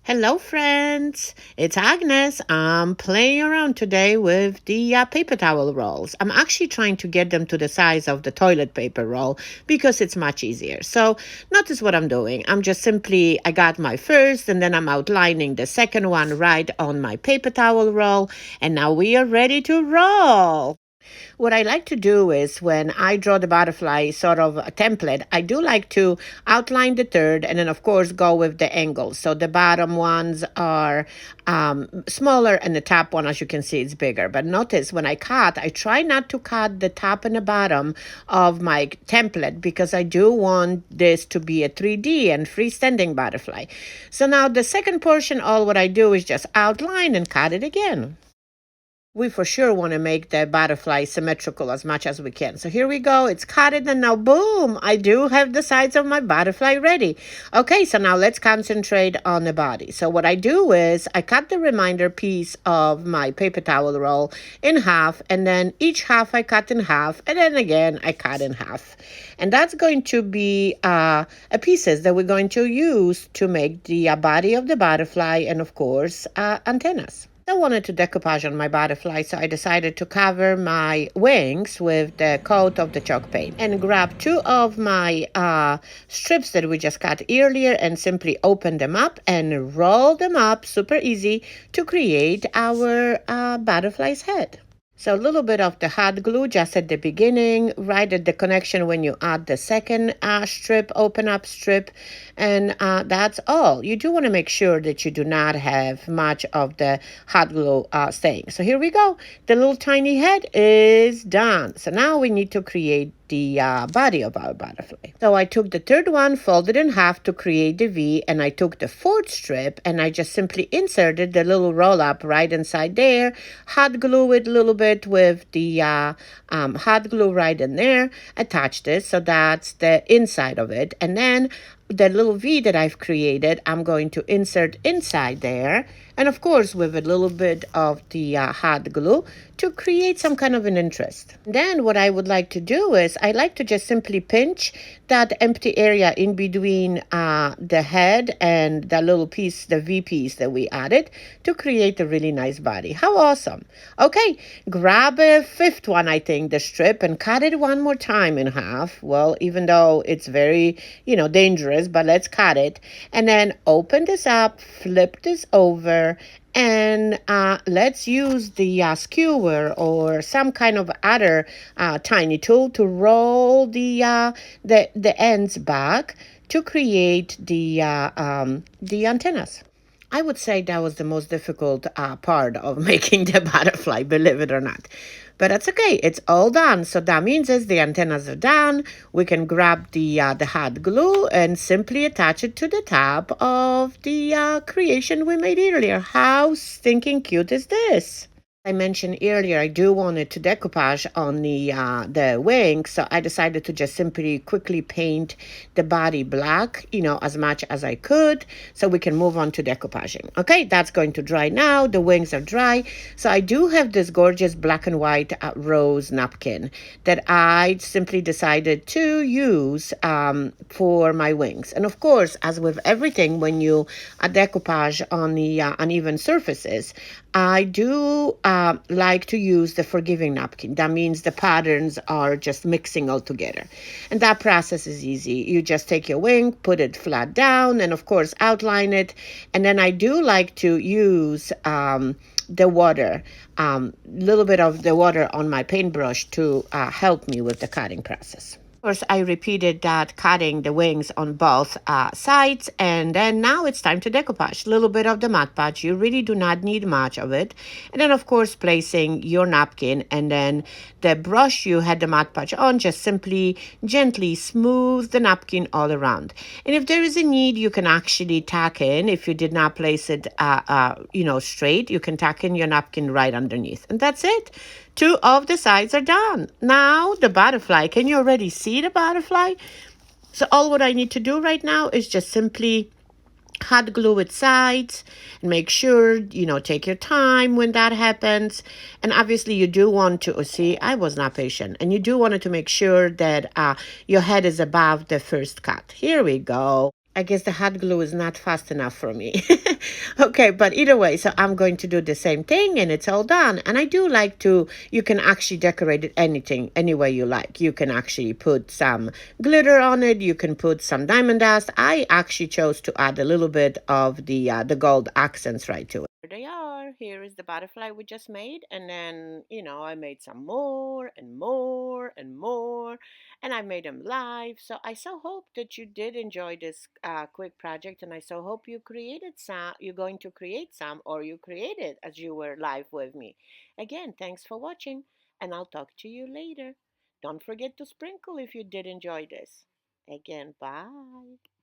Hello, friends. It's Agnes. I'm playing around today with the paper towel rolls. I'm actually trying to get them to the size of the toilet paper roll because it's much easier. So notice what I'm doing. I got my first and then I'm outlining the second one right on my paper towel roll. And now we are ready to roll. What I like to do is when I draw the butterfly sort of a template, I do like to outline the third and then, of course, go with the angles. So the bottom ones are smaller and the top one, as you can see, is bigger. But notice when I cut, I try not to cut the top and the bottom of my template because I do want this to be a 3D and freestanding butterfly. So now the second portion, all what I do is just outline and cut it again. We for sure want to make the butterfly symmetrical as much as we can. So here we go. It's cut it and now boom, I do have the sides of my butterfly ready. Okay, so now let's concentrate on the body. So what I do is I cut the remainder piece of my paper towel roll in half, and then each half I cut in half, and then again I cut in half. And that's going to be pieces that we're going to use to make the body of the butterfly and of course antennas. I wanted to decoupage on my butterfly, so I decided to cover my wings with the coat of the chalk paint and grab two of my strips that we just cut earlier and simply open them up and roll them up, super easy, to create our butterfly's head. So a little bit of the hot glue just at the beginning, right at the connection when you add the second strip, open up strip, and that's all. You do want to make sure that you do not have much of the hot glue staying. So here we go. The little tiny head is done. So now we need to create the body of our butterfly. So I took the third one, folded in half to create the V, and I took the fourth strip and I just simply inserted the little roll up right inside there, hot glue it a little bit with the hot glue right in there, attach this, so that's the inside of it, and then the little V that I've created, I'm going to insert inside there, and of course with a little bit of the hot glue to create some kind of an interest. Then what I would like to do is I like to just simply pinch that empty area in between the head and the little piece, the V piece that we added, to create a really nice body. How awesome. Okay, grab a fifth one, I think, the strip, and cut it one more time in half. Well, even though it's very, dangerous, but let's cut it. And then open this up, flip this over, and let's use the skewer or some kind of other tiny tool to roll the ends back to create the antennas. I would say that was the most difficult part of making the butterfly, believe it or not. But that's okay. It's all done. So that means as the antennas are done, we can grab the hot glue and simply attach it to the top of the creation we made earlier. How stinking cute is this? I mentioned earlier, I do want it to decoupage on the wing, so I decided to just simply quickly paint the body black, as much as I could, so we can move on to decoupaging. Okay, that's going to dry now. The wings are dry, so I do have this gorgeous black and white rose napkin that I simply decided to use for my wings. And of course, as with everything, when you decoupage on the uneven surfaces, I do like to use the forgiving napkin. That means the patterns are just mixing all together. And that process is easy. You just take your wing, put it flat down, and of course outline it. And then I do like to use the water, little bit of the water on my paintbrush to help me with the cutting process. Of course, I repeated that cutting the wings on both sides, and then now it's time to decoupage. A little bit of the Mod Podge. You really do not need much of it. And then, of course, placing your napkin, and then the brush you had the Mod Podge on, just simply gently smooth the napkin all around. And if there is a need, you can actually tack in. If you did not place it, straight, you can tack in your napkin right underneath. And that's it. Two of the sides are done. Now the butterfly. Can you already see the butterfly? So all what I need to do right now is just simply hot glue its sides and make sure, take your time when that happens. And obviously you do want to, see, I was not patient. And you do want to make sure that your head is above the first cut. Here we go. I guess the hot glue is not fast enough for me. Okay, but either way, so I'm going to do the same thing and it's all done. And I do like to, you can actually decorate it anything, any way you like. You can actually put some glitter on it. You can put some diamond dust. I actually chose to add a little bit of the gold accents right to it. Here they are. Here is the butterfly we just made. And then, I made some more and more and more and I made them live. So I so hope that you did enjoy this quick project, and I so hope you created some. You're going to create some, or you created as you were live with me. Again, thanks for watching, and I'll talk to you later. Don't forget to sprinkle if you did enjoy this. Again, bye.